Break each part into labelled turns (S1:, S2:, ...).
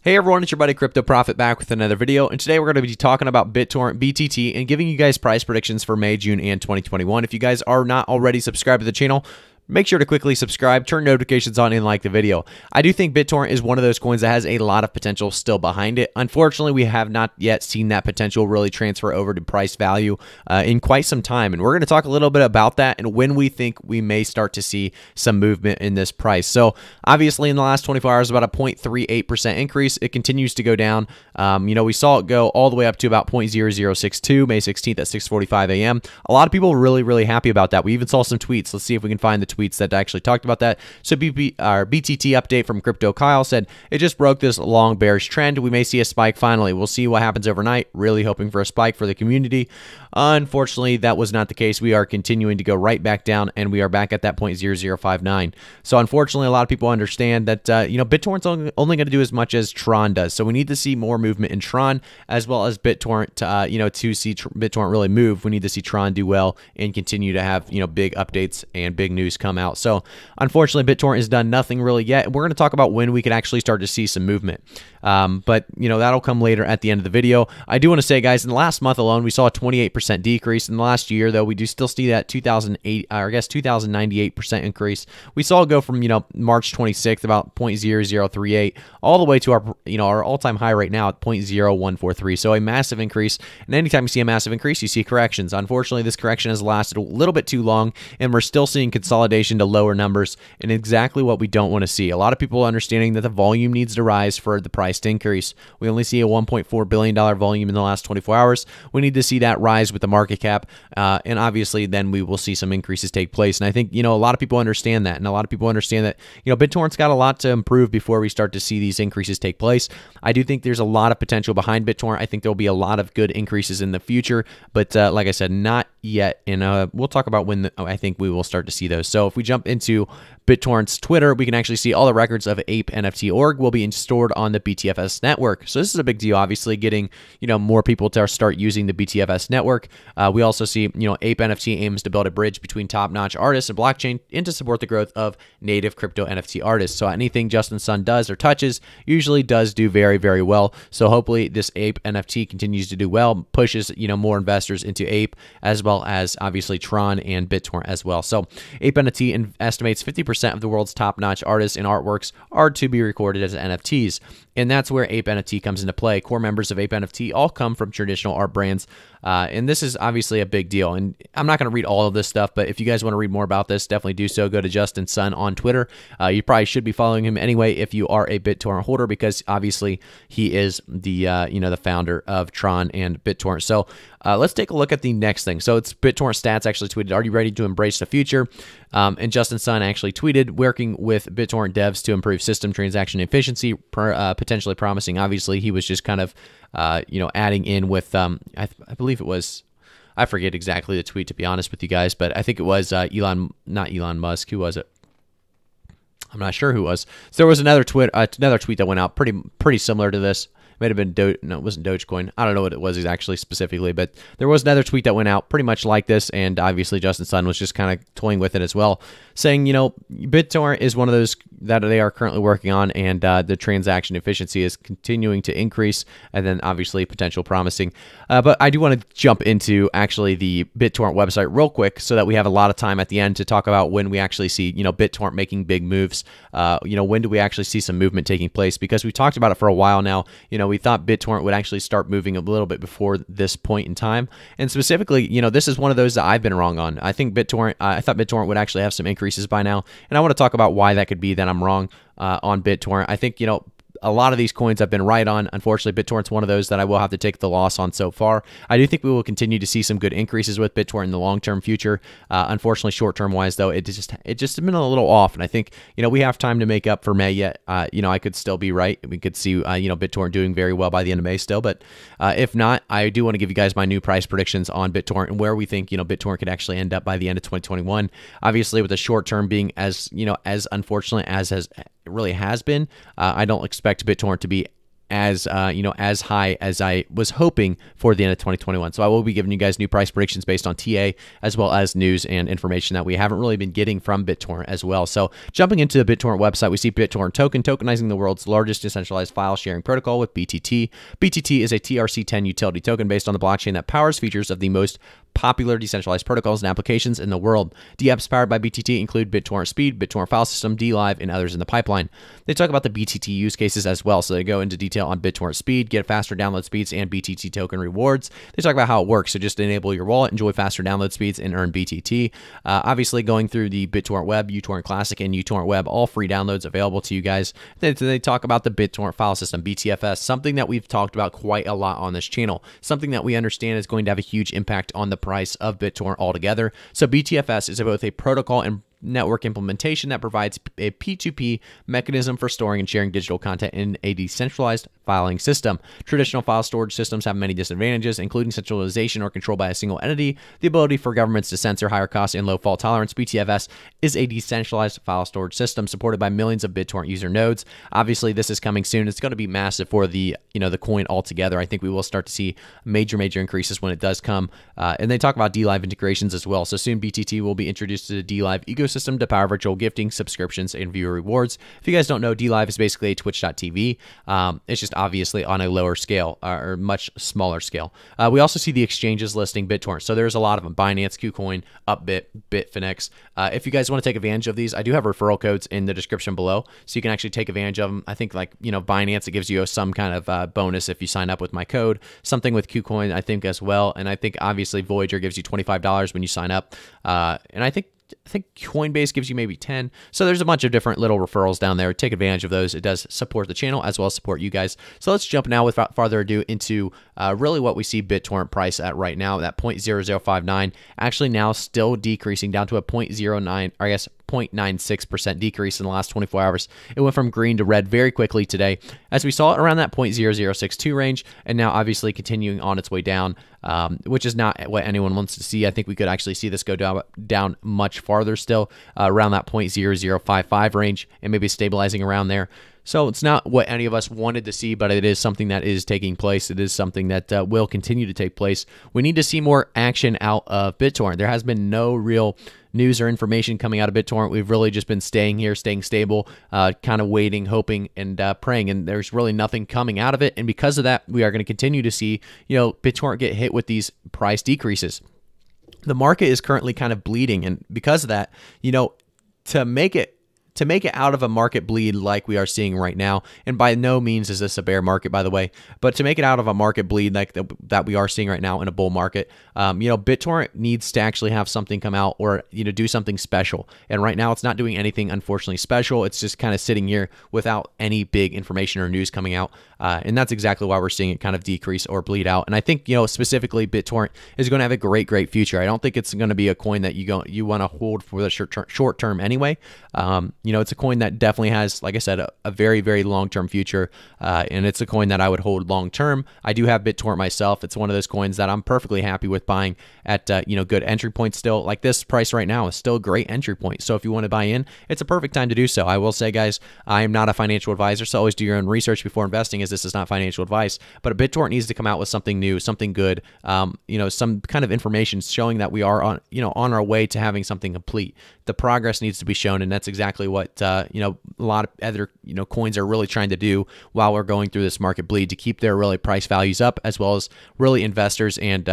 S1: Hey everyone, it's your buddy Crypto Profit back with another video, and today we're going to be talking about BitTorrent, BTT, and giving you guys price predictions for May, June, and 2021. If you guys are not already subscribed to the channel, make sure to quickly subscribe, turn notifications on, and like the video. I do think BitTorrent is one of those coins that has a lot of potential still behind it. Unfortunately, we have not yet seen that potential really transfer over to price value in quite some time, and we're going to talk a little bit about that and when we think we may start to see some movement in this price. So obviously in the last 24 hours, about a 0.38% increase. It continues to go down. We saw it go all the way up to about 0.0062 May 16th at 6:45 a.m. A lot of people were really happy about that. We even saw some tweets. Let's see if we can find the tweets that actually talked about that. So our BTT update from Crypto Kyle said, it just broke this long bearish trend. We may see a spike finally. We'll see what happens overnight. Really hoping for a spike for the community. Unfortunately, that was not the case. We are continuing to go right back down, and we are back at that 0.0059. So unfortunately, a lot of people understand that BitTorrent's only going to do as much as Tron does. So we need to see more movement in Tron as well as BitTorrent. To see BitTorrent really move, we need to see Tron do well and continue to have big updates and big news come out. So unfortunately, BitTorrent has done nothing really yet. We're going to talk about when we could actually start to see some movement. But that'll come later at the end of the video. I do want to say, guys, in the last month alone, we saw a 28% decrease. In the last year, though, we do still see that 2,098% increase. We saw it go from March 26th about 0.0038 all the way to our all-time high right now at 0.0143. So a massive increase. And anytime you see a massive increase, you see corrections. Unfortunately, this correction has lasted a little bit too long, and we're still seeing consolidation to lower numbers, and exactly what we don't want to see. A lot of people understanding that the volume needs to rise for the price to increase. We only see a $1.4 billion volume in the last 24 hours. We need to see that rise with the market cap, and obviously then we will see some increases take place. And I think a lot of people understand that, and a lot of people understand that BitTorrent's got a lot to improve before we start to see these increases take place. I do think there's a lot of potential behind BitTorrent. I think there'll be a lot of good increases in the future, but like I said, not yet. And we'll talk about when I think we will start to see those. So if we jump into BitTorrent's Twitter, we can actually see all the records of Ape NFT org will be stored on the BTFS network. So this is a big deal, obviously, getting more people to start using the BTFS network. We also see Ape NFT aims to build a bridge between top-notch artists and blockchain and to support the growth of native crypto NFT artists. So anything Justin Sun does or touches usually does do very well. So hopefully this Ape NFT continues to do well, pushes more investors into Ape, as well as obviously Tron and BitTorrent as well. So Ape NFT estimates 50% of the world's top-notch artists and artworks are to be recorded as NFTs. And that's where Ape NFT comes into play. Core members of Ape NFT all come from traditional art brands. And this is obviously a big deal. And I'm not going to read all of this stuff, but if you guys want to read more about this, definitely do so. Go to Justin Sun on Twitter. You probably should be following him anyway if you are a BitTorrent holder, because obviously he is the the founder of Tron and BitTorrent. So let's take a look at the next thing. So it's BitTorrent Stats actually tweeted, "Are you ready to embrace the future?" And Justin Sun actually tweeted, "Working with BitTorrent devs to improve system transaction efficiency, potentially promising." Obviously, he was just kind of adding in with I believe it was, I forget exactly the tweet, to be honest with you guys, but I think it was not Elon Musk. Who was it? I'm not sure who it was. So there was another tweet that went out pretty similar to this. Might have been no, it wasn't Dogecoin. I don't know what it was actually specifically, but there was another tweet that went out pretty much like this, and obviously Justin Sun was just kind of toying with it as well, saying, BitTorrent is one of those that they are currently working on, and the transaction efficiency is continuing to increase, and then obviously potential promising. But I do want to jump into actually the BitTorrent website real quick so that we have a lot of time at the end to talk about when we actually see, BitTorrent making big moves. When do we actually see some movement taking place? Because we talked about it for a while now. We thought BitTorrent would actually start moving a little bit before this point in time. And specifically, this is one of those that I've been wrong on. I think I thought BitTorrent would actually have some increases by now. And I want to talk about why that could be that I'm wrong on BitTorrent. I think, a lot of these coins I've been right on. Unfortunately, BitTorrent's one of those that I will have to take the loss on so far. I do think we will continue to see some good increases with BitTorrent in the long-term future. Unfortunately, short-term wise, though, it just been a little off. And I think, we have time to make up for May yet. I could still be right. We could see, BitTorrent doing very well by the end of May still. But if not, I do want to give you guys my new price predictions on BitTorrent and where we think, BitTorrent could actually end up by the end of 2021. Obviously, with the short-term being as unfortunate as it really has been, I don't expect BitTorrent to be as as high as I was hoping for the end of 2021. So I will be giving you guys new price predictions based on TA, as well as news and information that we haven't really been getting from BitTorrent as well. So jumping into the BitTorrent website, we see BitTorrent token tokenizing the world's largest decentralized file sharing protocol with BTT. BTT is a TRC10 utility token based on the blockchain that powers features of the most popular decentralized protocols and applications in the world. DApps powered by BTT include BitTorrent Speed, BitTorrent File System, DLive, and others in the pipeline. They talk about the BTT use cases as well, so they go into detail on BitTorrent Speed, get faster download speeds, and BTT token rewards. They talk about how it works, so just enable your wallet, enjoy faster download speeds, and earn BTT. Obviously, going through the BitTorrent Web, uTorrent Classic, and uTorrent Web, all free downloads available to you guys. They talk about the BitTorrent File System, BTFS, something that we've talked about quite a lot on this channel, something that we understand is going to have a huge impact on the price of BitTorrent altogether. So BTFS is both a protocol and network implementation that provides a P2P mechanism for storing and sharing digital content in a decentralized filing system. Traditional file storage systems have many disadvantages, including centralization or control by a single entity, the ability for governments to censor, higher costs, and low fault tolerance. BTFS is a decentralized file storage system supported by millions of BitTorrent user nodes. Obviously, this is coming soon. It's going to be massive for the the coin altogether. I think we will start to see major increases when it does come. And they talk about DLive integrations as well. So soon BTT will be introduced to the DLive ecosystem to power virtual gifting, subscriptions, and viewer rewards. If you guys don't know, DLive is basically a Twitch.tv. It's just obviously on a lower scale or much smaller scale. We also see the exchanges listing BitTorrent. So there's a lot of them: Binance, KuCoin, Upbit, Phemex. If you guys want to take advantage of these, I do have referral codes in the description below, so you can actually take advantage of them. I think Binance, it gives you some kind of bonus if you sign up with my code. Something with KuCoin, I think, as well. And I think obviously Voyager gives you $25 when you sign up. And I think Coinbase gives you maybe 10. So there's a bunch of different little referrals down there. Take advantage of those. It does support the channel as well as support you guys. So let's jump now without farther ado into really what we see BitTorrent price at right now. That 0.0059 actually now still decreasing down to a 0.09, or I guess 0.96% decrease in the last 24 hours. It went from green to red very quickly today, as we saw it around that 0.0062 range, and now obviously continuing on its way down, which is not what anyone wants to see. I think we could actually see this go down much farther still, around that 0.0055 range, and maybe stabilizing around there. So it's not what any of us wanted to see, but it is something that is taking place. It is something that will continue to take place. We need to see more action out of BitTorrent. There has been no real news or information coming out of BitTorrent. We've really just been staying here, staying stable, kind of waiting, hoping, and praying, and there's really nothing coming out of it. And because of that, we are going to continue to see, BitTorrent get hit with these price decreases. The market is currently kind of bleeding, and because of that, to make it out of a market bleed like we are seeing right now, and by no means is this a bear market, by the way, but to make it out of a market bleed like that we are seeing right now in a bull market, BitTorrent needs to actually have something come out or do something special. And right now it's not doing anything, unfortunately, special. It's just kind of sitting here without any big information or news coming out, and that's exactly why we're seeing it kind of decrease or bleed out. And I think specifically BitTorrent is going to have a great future. I don't think it's going to be a coin that you want to hold for the short term anyway. It's a coin that definitely has, like I said, a very long-term future, and it's a coin that I would hold long-term. I do have BitTorrent myself. It's one of those coins that I'm perfectly happy with buying at, good entry points still. Like this price right now is still a great entry point. So if you want to buy in, it's a perfect time to do so. I will say, guys, I am not a financial advisor, so always do your own research before investing, as this is not financial advice. But BitTorrent needs to come out with something new, something good, some kind of information showing that we are on our way to having something complete. The progress needs to be shown, and that's exactly what a lot of other coins are really trying to do while we're going through this market bleed, to keep their really price values up, as well as really investors and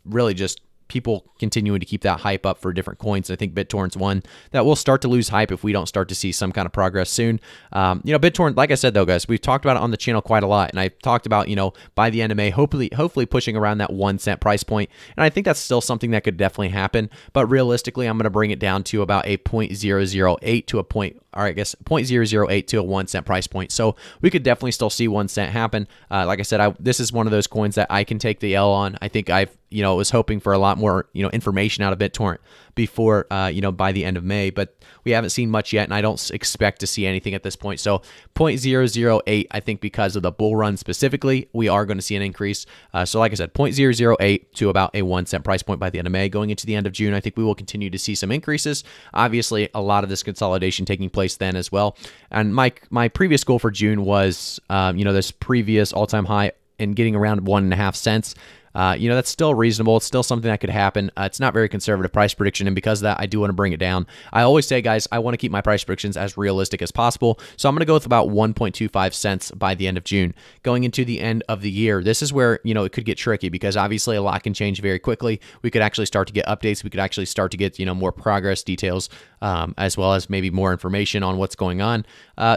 S1: really just people continuing to keep that hype up for different coins. I think BitTorrent's one that will start to lose hype if we don't start to see some kind of progress soon. BitTorrent, like I said though, guys, we've talked about it on the channel quite a lot, and I talked about by the end of May, hopefully pushing around that 1 cent price point, and I think that's still something that could definitely happen. But realistically, I'm going to bring it down to about a 0.008 to a 0.008 to a 1 cent price point. So we could definitely still see 1 cent happen. Like I said, this is one of those coins that I can take the L on. I think I've was hoping for a lot more, information out of BitTorrent before, by the end of May, but we haven't seen much yet, and I don't expect to see anything at this point. So 0.008, I think because of the bull run specifically, we are going to see an increase. So like I said, 0.008 to about a 1 cent price point by the end of May. Going into the end of June, I think we will continue to see some increases. Obviously, a lot of this consolidation taking place then as well. And my previous goal for June was, this previous all-time high and getting around 1.5 cents. That's still reasonable. It's still something that could happen. It's not very conservative price prediction, and because of that, I do want to bring it down. I always say, guys, I want to keep my price predictions as realistic as possible, so I'm going to go with about 1.25 cents by the end of June. Going into the end of the year, this is where, it could get tricky because obviously a lot can change very quickly. We could actually start to get updates. We could actually start to get, more progress details, as well as maybe more information on what's going on.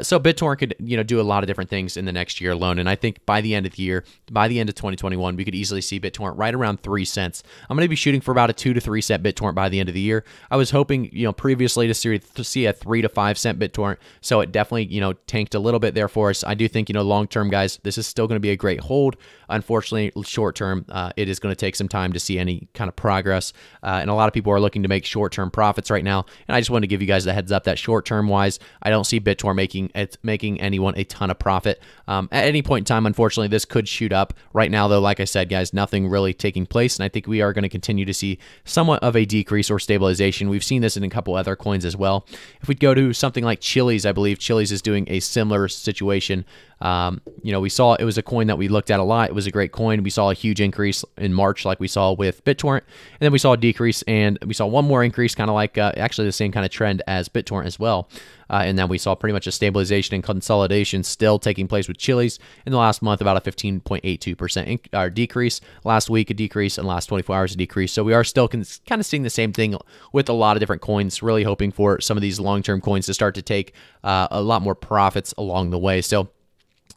S1: So BitTorrent could, do a lot of different things in the next year alone, and I think by the end of the year, by the end of 2021, we could easily see BitTorrent right around 3 cents. I'm going to be shooting for about a 2 to 3 cent BitTorrent by the end of the year. I was hoping, previously to see a 3 to 5 cent BitTorrent, so it definitely, tanked a little bit there for us. I do think, long term, guys, this is still going to be a great hold. Unfortunately, short term, it is going to take some time to see any kind of progress, and a lot of people are looking to make short term profits right now. And I just wanted to give you guys the heads up that short term wise, I don't see BitTorrent making anyone a ton of profit. At any point in time, unfortunately, this could shoot up. Right now, though, like I said, guys, nothing really taking place, and I think we are going to continue to see somewhat of a decrease or stabilization. We've seen this in a couple other coins as well. If we go to something like Chiliz, I believe Chiliz is doing a similar situation. We saw it was a coin that we looked at a lot. It was a great coin. We saw a huge increase in March, like we saw with BitTorrent, and then we saw a decrease, and we saw one more increase, kind of like actually the same kind of trend as BitTorrent as well. And then we saw pretty much a stabilization and consolidation still taking place with Chiliz in the last month, about a 15.82% decrease. Last week, a decrease, and last 24 hours, a decrease. So we are still kind of seeing the same thing with a lot of different coins, really hoping for some of these long-term coins to start to take a lot more profits along the way. So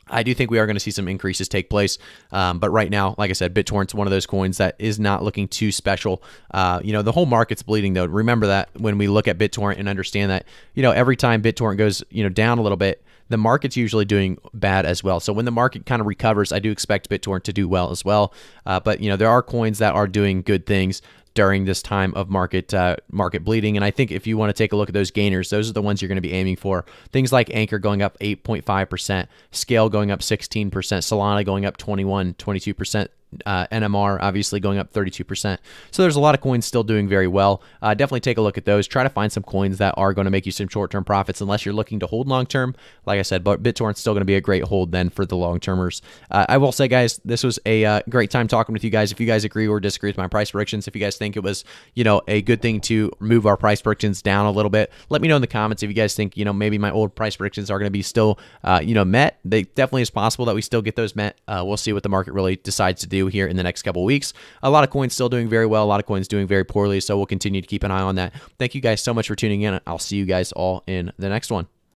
S1: I do think we are going to see some increases take place. But right now, like I said, BitTorrent's one of those coins that is not looking too special. The whole market's bleeding, though. Remember that when we look at BitTorrent and understand that, every time BitTorrent goes, down a little bit, the market's usually doing bad as well. So when the market kind of recovers, I do expect BitTorrent to do well as well. But, there are coins that are doing good things during this time of market bleeding. And I think if you want to take a look at those gainers, those are the ones you're going to be aiming for. Things like Anchor going up 8.5%, Scale going up 16%, Solana going up 22%, NMR obviously going up 32%. So there's a lot of coins still doing very well. Definitely take a look at those. Try to find some coins that are going to make you some short-term profits unless you're looking to hold long-term. Like I said, but BitTorrent's still going to be a great hold then for the long-termers. I will say, guys, this was a great time talking with you guys. If you guys agree or disagree with my price predictions, if you guys think it was, a good thing to move our price predictions down a little bit, let me know in the comments. If you guys think, maybe my old price predictions are going to be still, met, they definitely is possible that we still get those met. We'll see what the market really decides to do here in the next couple of weeks. A lot of coins still doing very well, a lot of coins doing very poorly, so we'll continue to keep an eye on that. Thank you guys so much for tuning in. I'll see you guys all in the next one.